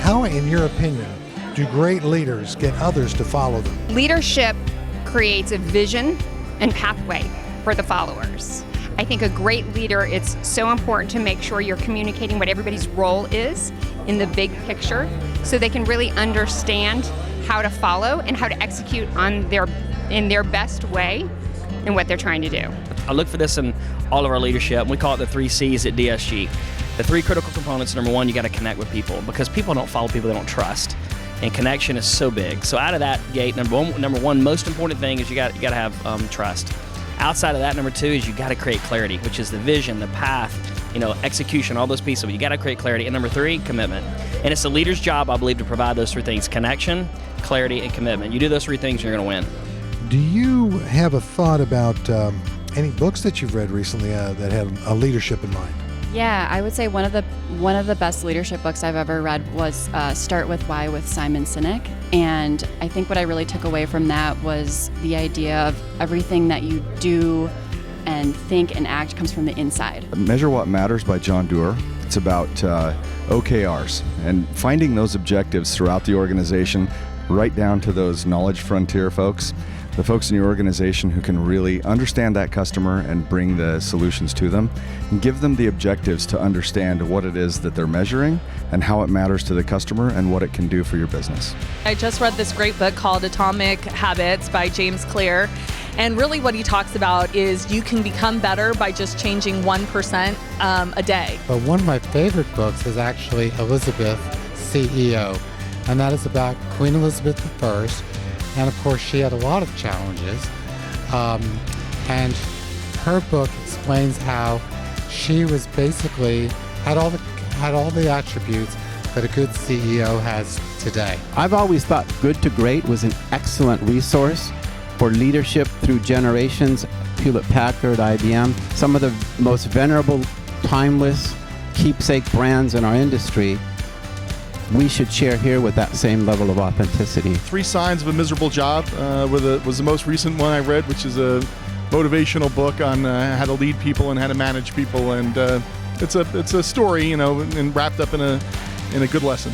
How, in your opinion, do great leaders get others to follow them? Leadership creates a vision and pathway for the followers. I think a great leader, it's so important to make sure you're communicating what everybody's role is in the big picture so they can really understand how to follow and how to execute in their best way in what they're trying to do. I look for this in all of our leadership. We call it the 3 C's at DSG. The 3 critical components. Number 1, you got to connect with people because people don't follow people they don't trust. And connection is so big. So out of that gate, number one most important thing is you got to have trust. Outside of that, number 2 is you got to create clarity, which is the vision, the path, execution, all those pieces of it. You got to create clarity. And number 3, commitment. And it's the leader's job, I believe, to provide those 3 things: connection, clarity, and commitment. You do those 3 things, you're going to win. Do you have a thought about any books that you've read recently that had a leadership in mind? Yeah, I would say one of the best leadership books I've ever read was Start With Why with Simon Sinek. And I think what I really took away from that was the idea of everything that you do and think and act comes from the inside. Measure What Matters by John Doerr. It's about OKRs and finding those objectives throughout the organization, right down to those knowledge frontier folks. The folks in your organization who can really understand that customer and bring the solutions to them, and give them the objectives to understand what it is that they're measuring and how it matters to the customer and what it can do for your business. I just read this great book called Atomic Habits by James Clear. And really what he talks about is you can become better by just changing 1% a day. But one of my favorite books is actually Elizabeth, CEO. And that is about Queen Elizabeth I. And of course, she had a lot of challenges. And her book explains how she was basically had all the attributes that a good CEO has today. I've always thought Good to Great was an excellent resource for leadership through generations. Hewlett-Packard, IBM, some of the most venerable, timeless, keepsake brands in our industry, we should share here with that same level of authenticity. 3 Signs of a Miserable Job was the most recent one I read, which is a motivational book on how to lead people and how to manage people, and it's a story, and wrapped up in a good lesson.